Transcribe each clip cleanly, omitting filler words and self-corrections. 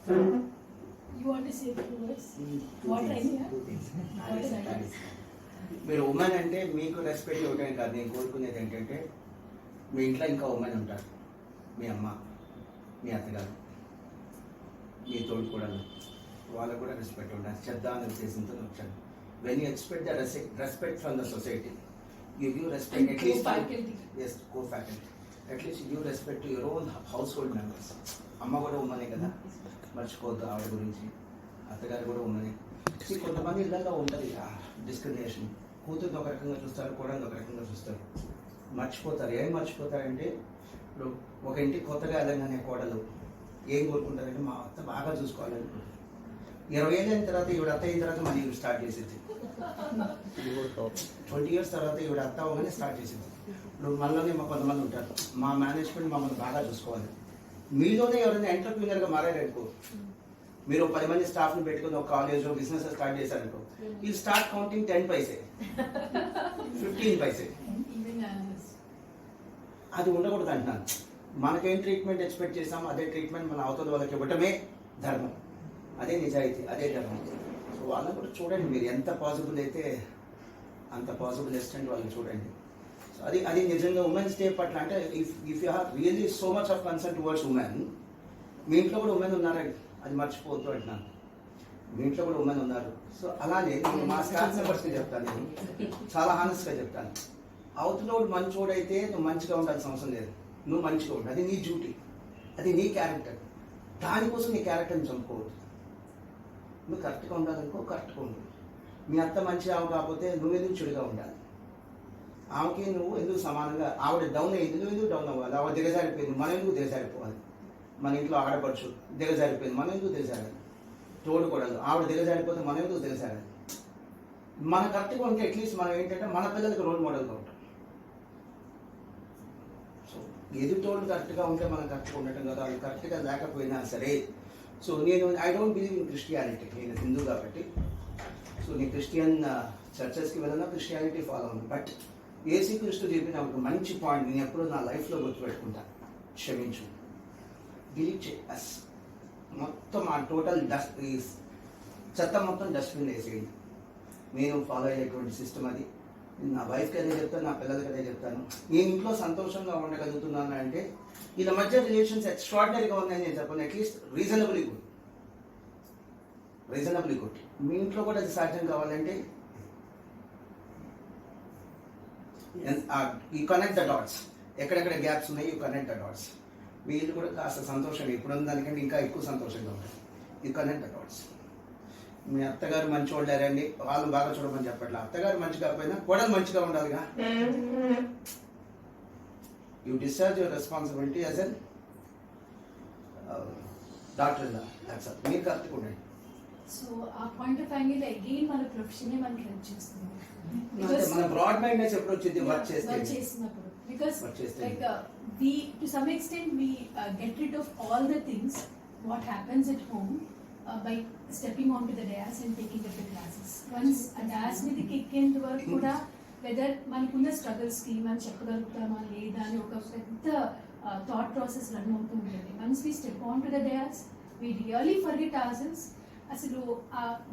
You want to say a few words? What idea? What is idea? మీరు women అంటే మీకు respect ఇవ్వటం కాదు, నేను కోరుకునేది ఏంటంటే మీ ఇంట్లో ఇంకా ఉమెన్ ఉంటారు, మీ అమ్మ, మీ అత్తగారు, మీ తోడు కూడా వాళ్ళకు కూడా రెస్పెక్ట్ ఉండాలి. చెప్దామని ఉద్దేశంతో వచ్చాను. When you expect the respect from the society, you give respect at least as co faculty, at least give respect to your own household members. అమ్మ కూడా ఉమ్మనే కదా, మర్చిపోవద్దు ఆవిడ గురించి. అత్తగారు కూడా ఉమ్మనే. కొంతమంది ఇళ్ళల్లో ఉంటుంది డిస్క్రిమినేషన్. కూతురు ఒక రకంగా చూస్తారు, కూడా ఒక రకంగా చూస్తారు. మర్చిపోతారు. ఏం మర్చిపోతారంటే ఇప్పుడు ఒక ఇంటికి కొత్తగా వెళ్ళగానే కోడలు ఏం కోరుకుంటారంటే మా అత్త బాగా చూసుకోవాలనుకుంటారు. 20 ఏళ్ళ తర్వాత ఈవిడ అత్త అయిన తర్వాత మళ్ళీ ఈవిడ స్టార్ట్ చేసేది. 20 years తర్వాత ఈవిడ అత్త అవ్వగానే స్టార్ట్ చేసేది. ఇప్పుడు మనలోనే కొంతమంది ఉంటారు, మా మేనేజ్మెంట్ మమ్మల్ని బాగా చూసుకోవాలి. మీలోనే ఎవరైనా ఎంటర్ప్రీనర్గా మారారనుకో, మీరు 10 మంది స్టాఫ్ని పెట్టుకుని ఒక కాలేజ్లో బిజినెస్ స్టార్ట్ చేశారనుకో, ఈ స్టార్ట్ కౌంటింగ్ 10 పైసే 15 పైసే. అది ఉండకూడదు అంటున్నాను. మనకేం ట్రీట్మెంట్ ఎక్స్పెక్ట్ చేసామో అదే ట్రీట్మెంట్ మన అవతల వాళ్ళకి ఇవ్వటమే ధర్మం, అదే నిజాయితీ, అదే ధర్మం. సో వాళ్ళని కూడా చూడండి, మీరు ఎంత పాసిబుల్ అయితే అంత పాసిబుల్ ఎక్స్టెంట్ వాళ్ళని చూడండి. సో అది నిజంగా ఉమెన్స్ డే పట్ల అంటే if you have really so much of concern towards women, మీ ఇంట్లో కూడా ఉమెన్ ఉన్నారండి, అది మర్చిపోవద్దు అంటున్నాను. మీ ఇంట్లో కూడా ఉమెన్ ఉన్నారు. సో అలానే నేను మా స్టాఫ్ మెంబర్స్కి చెప్తాను, నేను చాలా హానెస్ట్గా చెప్తాను. అవతలోడు మంచోడైతే నువ్వు మంచిగా ఉండాల్సిన అవసరం లేదు, నువ్వు మంచిగా ఉండు, అది నీ డ్యూటీ, అది నీ క్యారెక్టర్. దానికోసం నీ క్యారెక్టర్ని చంపుకోవద్దు. నువ్వు కరెక్ట్గా ఉండాలనుకో, కరెక్ట్గా ఉండు. మీ అత్త మంచిగా ఆమె కాకపోతే నువ్వు ఎందుకు చెడుగా ఉండాలి? ఆమెకి నువ్వు ఎందుకు సమానంగా, ఆవిడ డౌన్ అయ్యింది, నువ్వు ఎందుకు డౌన్ అవ్వాలి? ఆవిడ దిగజారిపోయింది, మనం ఎందుకు దిగజారిపోవాలి? మన ఇంట్లో ఆడపడుచు దిగజారిపోయింది, మనం ఎందుకు దిగజారాలి? తోడుకోడలు ఆవిడ దిగజారిపోతే మనం ఎందుకు దిగజారాలి? మన కరెక్ట్గా ఉంటే అట్లీస్ట్ మనం ఏంటంటే మన పిల్లలకి రోల్ మోడల్గా ఉంటాం. సో ఎదుటోళ్ళు కరెక్ట్గా ఉంటే మనం కరెక్ట్గా ఉండటం కదా, వాళ్ళు కరెక్ట్గా లేకపోయినా సరే. So I don't believe in Christianity, నేను హిందూ కాబట్టి. సో నేను క్రిస్టియన్ చర్చెస్కి వెళ్ళినా క్రిస్టియానిటీ ఫాలో అవును. బట్ యేసుక్రీస్తు చెప్పిన ఒక మంచి పాయింట్ నేను ఎప్పుడూ నా లైఫ్లో గుర్తుపెట్టుకుంటా, క్షమించు, డిలీట్ చేయి. మొత్తం ఆ టోటల్ డస్ట్, ఈ చెత్త మొత్తం డస్ట్బిన్ వేసేయండి. నేను ఫాలో అయ్యేటువంటి సిస్టమ్ అది. నా వైఫ్కి అదే చెప్తాను, నా పిల్లలకి అదే చెప్తాను. నేను ఇంట్లో సంతోషంగా ఉండగలుగుతున్నాను అంటే వీళ్ళ మధ్య రిలేషన్స్ ఎక్స్ట్రాడినరీగా ఉన్నాయని నేను చెప్పాను. At least reasonably good. మీ ఇంట్లో కూడా అది సాధ్యం కావాలంటే యూ కనెక్ట్ ద డాట్స్. ఎక్కడెక్కడ గ్యాప్స్ ఉన్నాయి, యూ కనెక్ట్ ద డాట్స్. వీళ్ళు కూడా కాస్త సంతోషంగా, ఇప్పుడున్న దానికంటే ఇంకా ఎక్కువ సంతోషంగా ఉంటారు. You connect the dots. మీ అత్తగారు మంచి వాళ్ళారండి, వాళ్ళు బాగా చూడమని చెప్పట్లా. అత్తగారు మంచి కాకపోయినా కోడలు మంచిగా ఉండాలిగా. You discharge your responsibility as N doctor. మీరు కరెక్ట్గా ఉండండి. సో ఆ పాయింట్ ఆఫ్ యాంగిల్ అగైన్ మన ప్రొఫెషనే మనకి హెల్ప్ చేస్తుంది. మన బ్రాడ్ మైండ్నెస్ ఎప్పుడు వచ్చింది? వర్క్ చేసినప్పుడు. Because like we to some extent we get rid of all the things what happens at home by stepping onto the dais and taking up the classes. Once a dais మీద kick in వరకు కూడా whether మనకున్న struggles కి మనం చెప్పగలుగుతామా లేదా అని ఒక పెద్ద thought process రన్ అవుతూ ఉంటుంది. Once we step onto the dais we really forget ourselves. అసలు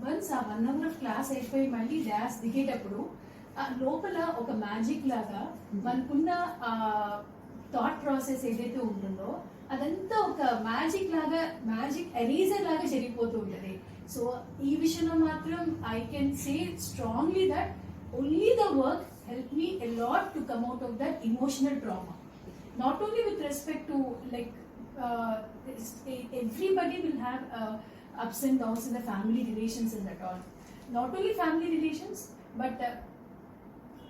వన్స్ ఆ 1 hour of క్లాస్ అయిపోయి మళ్ళీ డాష్ దిగేటప్పుడు లోపల ఒక మ్యాజిక్ లాగా మనకున్న థాట్ ప్రాసెస్ ఏదైతే ఉంటుందో అదంతా ఒక మ్యాజిక్ లాగా, మ్యాజిక్ ఎరేజర్ లాగా జరిగిపోతూ ఉంటుంది. సో ఈ విషయంలో మాత్రం I can say strongly that only the work help me a lot to come out of that emotional trauma. Not only with respect to like everybody will have ups and downs in the family relations and that all. Not only family relations, but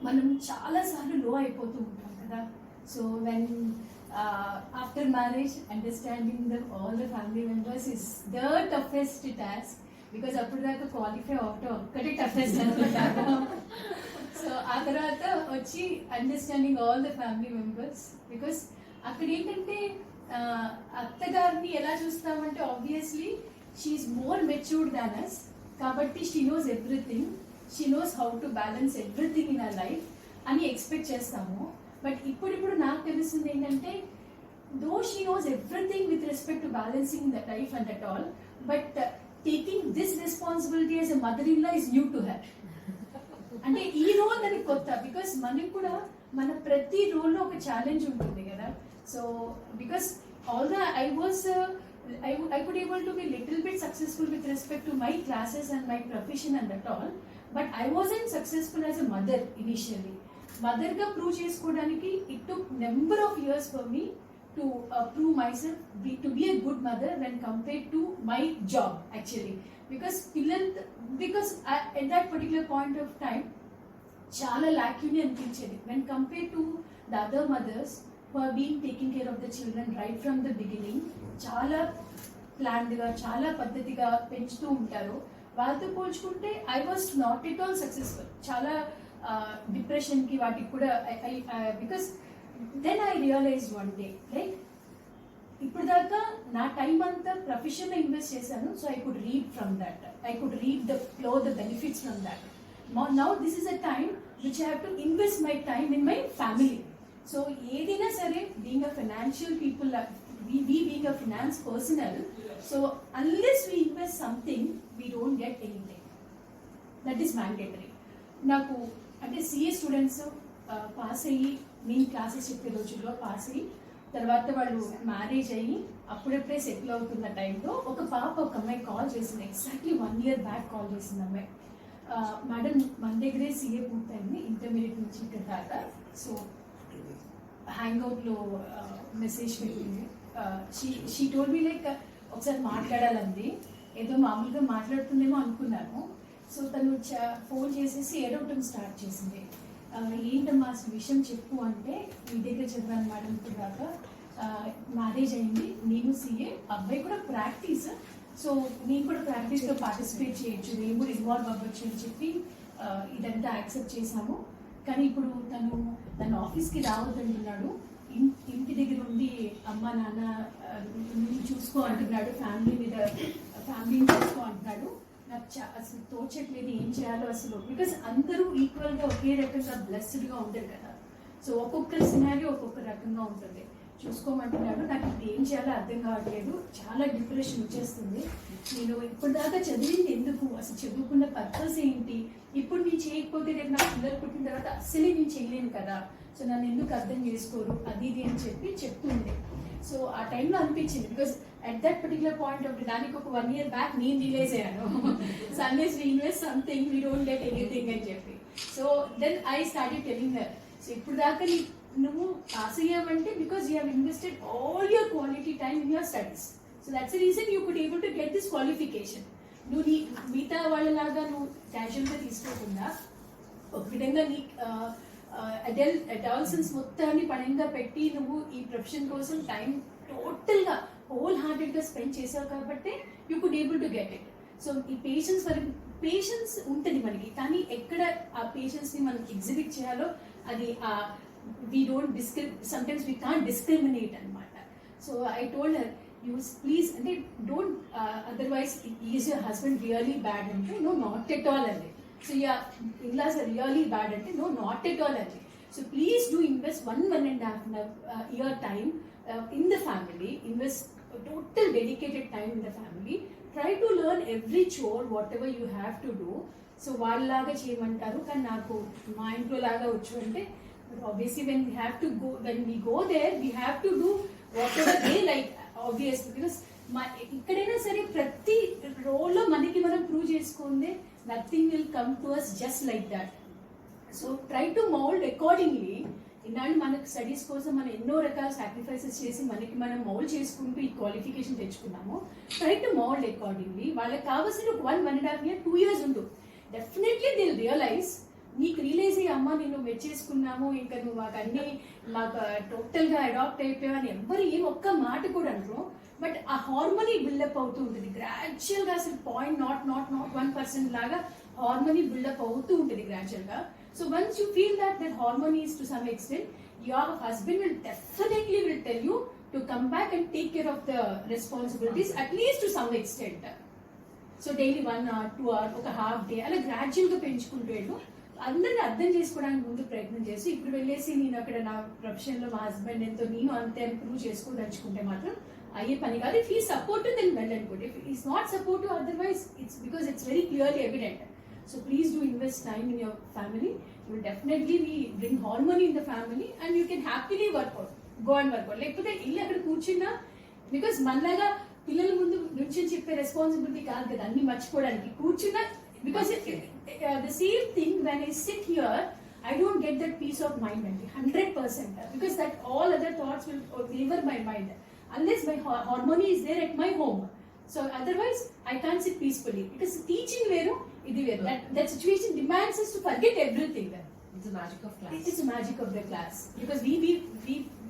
మనం చాలా సార్లు లో అయిపోతూ ఉంటాం కదా. So when after marriage understanding all the family members is the toughest task. Because అప్పుడు దాకా qualify అవటం ఒక్కటే టఫెస్ట్ అనమాట. సో ఆ తర్వాత వచ్చి understanding all the family members. Because అక్కడ ఏంటంటే అత్తగారిని ఎలా చూస్తామంటే ఆబ్వియస్లీ షీఈస్ మోర్ మెచ్యూర్డ్ దాన్ అస్. కాబట్టి she knows everything, she knows how to balance everything in our life అని ఎక్స్పెక్ట్ చేస్తాము. బట్ ఇప్పుడు నాకు తెలుస్తుంది ఏంటంటే though she knows everything with respect to balancing the life and at all, but taking this responsibility as a mother-in-law is new to her. అంటే ఈ role దానికి కొత్త, బికాస్ మనకి కూడా మన ప్రతి రోల్లో ఒక ఛాలెంజ్ ఉంటుంది కదా. So because all the I could able to be little bit successful with respect to my classes and my profession and at all, but I wasn't successful as a mother initially. Mother ga prove chesukodaniki it took number of years for me to prove myself to be a good mother when compared to my job actually, because at that particular point of time chala lacune anpinchedi when compared to the other mothers who are being taking care of the children right from the beginning. చాలా ప్లాన్డ్గా చాలా పద్ధతిగా పెంచుతూ ఉంటారు. వాళ్ళతో పోల్చుకుంటే I was not at all successful. చాలా డిప్రెషన్కి వాటికి కూడా because then I realise one day like ఇప్పుడు దాకా నా టైం అంతా ప్రొఫెషన్లో ఇన్వెస్ట్ చేశాను. So I could read from that, I could read the benefits from that. Now this is a time which I have to invest my time in my family. So ఏదైనా సరే being a financial people, we being a finance personnel, so unless we invest something we don't get anything. That is mandatory. నాకు అంటే CA students pass అయ్యి నేను classes చెప్పే రోజుల్లో pass అయ్యి తర్వాత వాళ్ళు మ్యారేజ్ అయ్యి అప్పుడప్పుడే సెటిల్ అవుతున్న టైంలో ఒక అమ్మాయి కాల్ చేసింది. ఎగ్జాక్ట్లీ 1 year బ్యాక్ కాల్ చేసింది అమ్మాయి. మేడం మన దగ్గరే సిఏ పూర్తయింది, ఇంటర్మీడియట్ నుంచి ఇక్కడ దాకా. సో హ్యాంగ్అవుట్లో మెసేజ్ పెట్టింది. షీ టోల్డ్ మీ లైక్ ఒకసారి మాట్లాడాలండి, ఏదో మామూలుగా మాట్లాడుతుందేమో అనుకున్నాను. సో తను ఫోన్ చేసేసి ఏడవటం స్టార్ట్ చేసింది. ఏంటమ్మా అసలు విషయం చెప్పు అంటే, మీ దగ్గర చదివాను మేడం ఇప్పుడు దాకా, మ్యారేజ్ అయింది, నేను సిఏ, అబ్బాయి కూడా ప్రాక్టీస్, సో నేను కూడా ప్రాక్టీస్లో పార్టిసిపేట్ చేయొచ్చు, నేను కూడా ఇన్వాల్వ్ అవ్వచ్చు అని చెప్పి ఇదంతా యాక్సెప్ట్ చేశాము. కానీ ఇప్పుడు తను ఆఫీస్కి రావద్దంటున్నాడు, ఇంటి దగ్గర ఉండి అమ్మ నాన్న చూసుకో అంటున్నాడు, ఫ్యామిలీని చూసుకో అంటున్నాడు. నాకు అసలు తోచట్లేదు ఏం చేయాలో అసలు, బికాస్ అందరూ ఈక్వల్గా ఒకే రకంగా బ్లెస్డ్గా ఉండరు కదా. సో ఒక్కొక్కరి సినారియో ఒక్కొక్క రకంగా ఉంటుంది. చూసుకోమంటున్నాడు, నాకు ఇప్పుడు ఏం చేయాలో అర్థం కావట్లేదు, చాలా డిప్రెషన్ వచ్చేస్తుంది. నేను ఇప్పటిదాకా చదివింది ఎందుకు, అసలు చదువుకున్న పర్పస్ ఏంటి, ఇప్పుడు నేను చేయకపోతే రేపు నా పిల్లలు పుట్టిన తర్వాత అస్సలే నేను చేయలేను కదా, సో నన్ను ఎందుకు అర్థం చేసుకోరు అది ఇది అని చెప్పి చెప్తుండే. సో ఆ టైంలో అనిపించింది, because at that particular point of దానికి ఒక 1 year బ్యాక్ నేను రియలైజ్ అయ్యాను, so unless we invest something we don't get anything అని చెప్పి. So then I started telling her, so ఇప్పుడు దాకా నువ్వు పాస్ అయ్యావంటే because you have invested all your quality time in your studies. So that's the reason you could able to get this qualification. నువ్వు మిగతా వాళ్ళలాగా నువ్వు క్యాజువల్గా తీసుకోకుండా ఒక విధంగా నీ అడాల్సన్స్ మొత్తాన్ని పణంగా పెట్టి నువ్వు ఈ ప్రొఫెషన్ కోసం టైం టోటల్గా హోల్ హార్టెడ్గా స్పెండ్ చేసావు కాబట్టి you could able to get it. So ఈ పేషెన్స్ ఉంటుంది మనకి, కానీ ఎక్కడ ఆ పేషెన్స్ని మనం ఎగ్జిబిట్ చేయాలో అది we don't sometimes we can't discriminate anamata. So I told her, you please ante don't otherwise is your husband really bad ante, no not at all ante. So yeah, in-laws are really bad ante, no not at all ante. So please do invest 1.5 year time in the family, invest total dedicated time in the family, try to learn every chore whatever you have to do. So వాళ్ళలాగా చేయమంటారు కానీ నాకు మా ఇంట్లో లాగా వచ్చు అంటే, obviously when we go there we have to do whatever they like, obviously, because ikkadaina sare prati role lo maniki manam prove cheskonde nothing will come to us just like that. So try to mold accordingly. ఇన్నాళ్ళు మనకు studies కోసం మనం ఎన్నో రకాల sacrifices చేసి మనకి మనం mould చేసుకుంటూ ఈ క్వాలిఫికేషన్ తెచ్చుకున్నాము. Try to mould accordingly. వాళ్ళకి కావాల్సిన 1.5 year 2 years ఉండు, డెఫినెట్లీ దే విల్ రియలైజ్. నీకు రియలైజ్ అయ్యి అమ్మ నేను మెచ్చేసుకున్నాము, ఇంకా నువ్వు మాకు టోటల్గా అడాప్ట్ అయిపోయావు అని ఎవ్వరు ఏం ఒక్క మాట కూడా అంటారు. బట్ ఆ హార్మోనీ బిల్డప్ అవుతూ ఉంటుంది గ్రాడ్యువల్గా, అసలు 0.01% లాగా హార్మోనీ బిల్డప్ అవుతూ ఉంటుంది గ్రాడ్యువల్గా. So once you feel that harmony is to some extent, your husband will definitely tell you to come back and take care of the responsibilities at least to some extent. So daily 1 hour 2 hour ఒక half day అలా గ్రాడ్యువల్గా పెంచుకుంటూ వెళ్ళు. అందరిని అర్థం చేసుకోవడానికి ముందు ప్రయత్నం చేసి ఇప్పుడు వెళ్ళేసి నేను అక్కడ నా ప్రొఫెషన్ లో మా హస్బెండ్ ఎంతో నేను అంతే ప్రూవ్ చేసుకోదలుచుకుంటే మాత్రం అయ్యే పని కాదు. If he supportive then well and good. If is not supportive otherwise it's because it's very clearly evident. So please do invest time in your family. You will definitely bring harmony in the family and you can happily work out, go and work out. లేకపోతే ఇల్లు అక్కడ కూర్చున్నా, because మనలాగా పిల్లల ముందు నుంచి చెప్పే responsibility కాదు కదా అన్ని మర్చిపోవడానికి. కూర్చున్నా, because the same thing when I sit here, I don't get that peace of mind, 100%, because that all other thoughts will waver my mind unless my harmony is there at my home. So otherwise I can't sit peacefully, because teaching veru idi veru. That situation demands us to forget everything. It's the magic of class. It is the magic of the class, because we will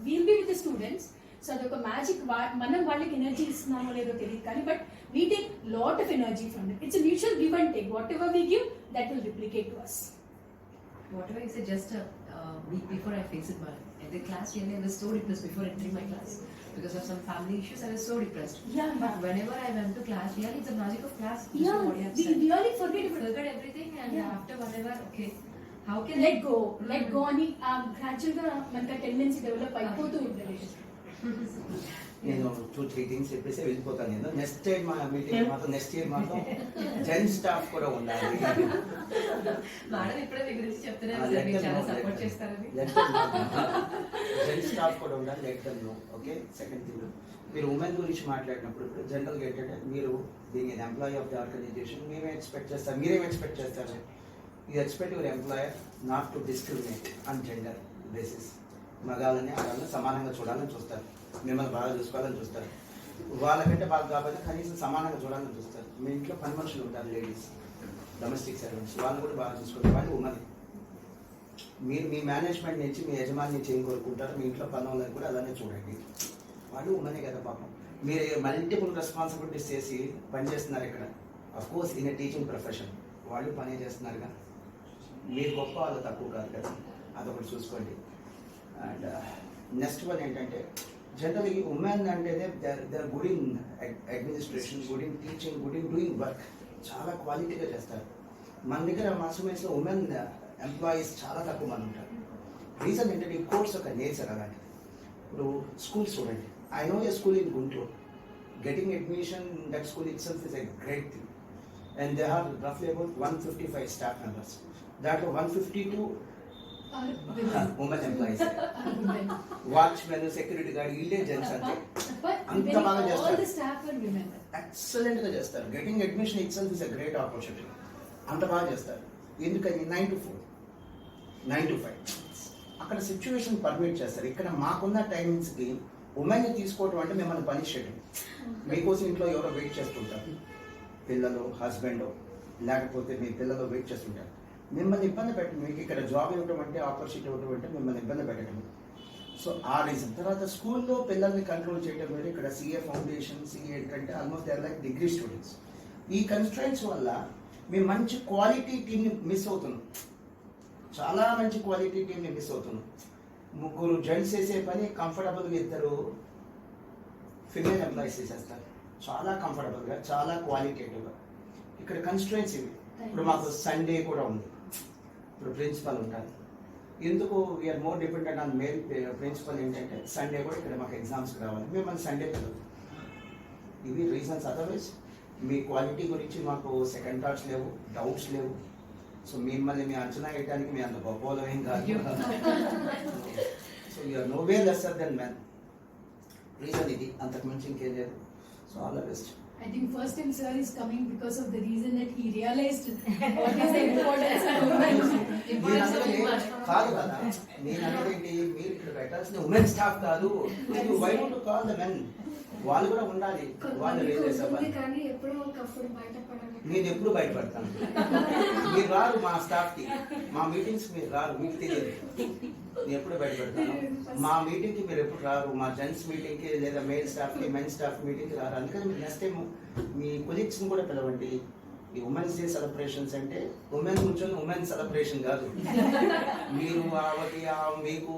be with the students. So అదొక magic. మనం వాళ్ళకి energy ఇస్తున్నామో లేదో తెలియదు కానీ but we take lot of energy from it. It's mutual give and take. Whatever we give that will replicate to us. Whatever you said, just a week before I faced it, at the class really I was so depressed before entering my class because of some family issues. I was so depressed. Yeah. But whenever I went to class, really it's the magic of class. Yeah, What you have we said. really forget everything, and Yeah. after whatever, okay, how can let go అని gradual గా మనకి tendency develop అయిపోతూ ఉంటుంది. నేను 2-3 things చెప్పేసి వెళ్ళిపోతాను. నేను next time మా మీటింగ్ మాత్రం నెక్స్ట్ ఇయర్ మాత్రం జెన్ స్టాఫ్ కూడా ఉండాలి. మేడం ఇప్పుడే మీ గురించి చెప్తున్నారు సార్, మీకు చాలా సపోర్ట్ చేస్తారని. జెన్ స్టాఫ్ కూడా ఉండాలి. Let them know. Okay. Second thing, మీరు ఉమెన్ గురించి మాట్లాడినప్పుడు జనరల్గా ఏంటంటే మీరు దీని ఎంప్లాయీ ఆఫ్ ది ఆర్గనైజేషన్ మీరేం ఎక్స్పెక్ట్ చేస్తారు? You expect your employer not to discriminate on gender basis. మగాళ్ళని ఆడవాళ్ళని సమానంగా చూడాలని చూస్తారు, మిమ్మల్ని బాగా చూసుకోవాలని చూస్తారు. వాళ్ళకంటే బాగా కాబట్టి కనీసం సమానంగా చూడాలని చూస్తారు. మీ ఇంట్లో పని మనుషులు ఉంటారు, లేడీస్, డొమెస్టిక్ సర్వెంట్స్, వాళ్ళు కూడా బాగా చూసుకుంటారు. వాళ్ళు ఉమెన్. మీరు మీ మేనేజ్మెంట్ నుంచి మీ యజమాని నుంచి ఏం కోరుకుంటారు, మీ ఇంట్లో పని వాళ్ళని కూడా అలానే చూడండి. వాళ్ళు ఉమెనే కదా పాపం. మీరు మల్టిపుల్ రెస్పాన్సిబిలిటీస్ చేసి పని చేస్తున్నారు ఇక్కడ. Of course in a teaching profession వాళ్ళు పని చేస్తున్నారుగా. మీరు గొప్ప, వాళ్ళు తక్కువ కాదు కదా, అదొకటి చూసుకోండి. అండ్ నెక్స్ట్ వన్ ఏంటంటే జనరల్లీ ఉమెన్ అంటే they are good in administration, good in teaching, good in doing work. చాలా క్వాలిటీగా చేస్తారు. మన దగ్గర మాస్టర్మైన్స్లో ఉమెన్ ఎంప్లాయీస్ చాలా తక్కువ మంది ఉంటారు. రీజన్ ఏంటంటే ఈ కోర్స్ ఒక నేచర్ అలాంటి. ఇప్పుడు స్కూల్స్ చూడండి. I know a school in Guntur. Getting admission in that school itself is a great thing. And they have రఫ్లీ అబౌట్ 155 స్టాఫ్ మెంబర్స్. దాంట్లో 152 women employees. Watchmen, security guard, ఇల్లే gents. అంటే అంత బాగా చేస్తారు, ఎక్సలెంట్ గా చేస్తారు. Getting admission itself is a great opportunity. అంత బాగా చేస్తారు. ఎందుకని 9 to 4, 9 to 5 అక్కడ సిచ్యువేషన్ పర్మిట్ చేస్తారు. ఇక్కడ మాకున్న టైమింగ్స్కి ఉమెన్ తీసుకోవటం అంటే మిమ్మల్ని పనిష్ చేయడం. మీకోసం ఇంట్లో ఎవరో వెయిట్ చేస్తుంటారు, పిల్లలు, హస్బెండ్, లేకపోతే మీ పిల్లలు వెయిట్ చేస్తుంటారు. మిమ్మల్ని ఇబ్బంది పెట్టడం, మీకు ఇక్కడ జాబ్ ఇవ్వటం అంటే, ఆపర్చునిటీ ఇవ్వటం అంటే మిమ్మల్ని ఇబ్బంది పెట్టడం. సో ఆ రీజన్. తర్వాత స్కూల్లో పిల్లల్ని కంట్రోల్ చేయడం వేరు. ఇక్కడ సిఏ ఫౌండేషన్, సిఏ ఏంటంటే almost they are like degree students. ఈ కన్స్ట్రెంట్స్ వల్ల మేము మంచి క్వాలిటీ టీమ్ని మిస్ అవుతున్నాం. చాలా మంచి క్వాలిటీ టీమ్ని మిస్ అవుతున్నాం. 3 జెంట్స్ చేసే పని కంఫర్టబుల్గా 2 ఫిమేల్ ఎంప్లాయీస్ చేసేస్తారు. చాలా కంఫర్టబుల్గా, చాలా క్వాలిటేటివ్గా. ఇక్కడ కన్స్ట్రెంట్స్ ఇవి. ఇప్పుడు మాకు సండే కూడా ఉంది. ఇప్పుడు ప్రిన్సిపల్ ఉంటారు. ఎందుకు we are more dependent on male principal ఏంటంటే సండే కూడా ఇక్కడ మాకు ఎగ్జామ్స్కి రావాలి, మిమ్మల్ని సండే పిల్లలు. ఇవి రీజన్స్. అదర్వైజ్ మీ క్వాలిటీ గురించి మాకు సెకండ్ థాట్స్ లేవు, డౌట్స్ లేవు. సో మిమ్మల్ని మీ అంచనా వేయడానికి మీ అంత గొప్పలో ఏం కాదు. So you are no way lesser than men. Reason ఇది, అంతకు మించి ఇంకేం లేదు. So all the best. I think first time sir is coming because of the reason that he realized what is the importance of women. కాదు కదా, నేను అనేది మీరు ఇక్కడ పెట్టాల్సిన ఉమెన్ స్టాఫ్ కాదు. Why don't call the men? వాళ్ళు కూడా ఉండాలి. వాళ్ళు నేను ఎప్పుడు బయటపడతాను. మీరు రారు మా స్టాఫ్కి, మా మీటింగ్స్ మీరు రారు, మీకు తెలియదు. నేను ఎప్పుడు బయటపడతాను. మా మీటింగ్కి మీరు ఎప్పుడు రారు, మా జెంట్స్ మీటింగ్కి లేదా మేల్ స్టాఫ్కి, మెన్ స్టాఫ్ మీటింగ్కి రారు. అందుకని మీరు నెక్స్ట్ టైం మీ కొలీగ్స్ని కూడా పిలవండి. ఈ ఉమెన్స్ డే సెలబ్రేషన్స్ అంటే ఉమెన్ కూర్చొని ఉమెన్ సెలబ్రేషన్ కాదు. మీరు మీకు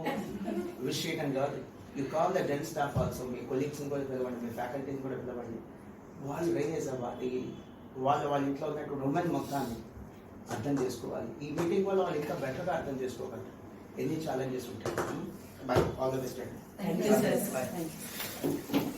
విష్ చేయడం కాదు. You call the gent staff also. మీ కొలీగ్స్ని కూడా పిలవండి, మీ ఫ్యాకల్టీని కూడా పిలవండి. వాళ్ళు రైజ్ అవ్వాలి. వాళ్ళ ఇంట్లో ఉన్నటువంటి ఉమెన్ మొత్తాన్ని అర్థం చేసుకోవాలి. ఈ మీటింగ్ వల్ల వాళ్ళు ఇంకా బెటర్గా అర్థం చేసుకోగలరు. ఎన్ని ఛాలెంజెస్ ఉంటాయి. బై, ఆల్ ద బెస్ట్ అండి. Thank you, sir. Bye. Thank you.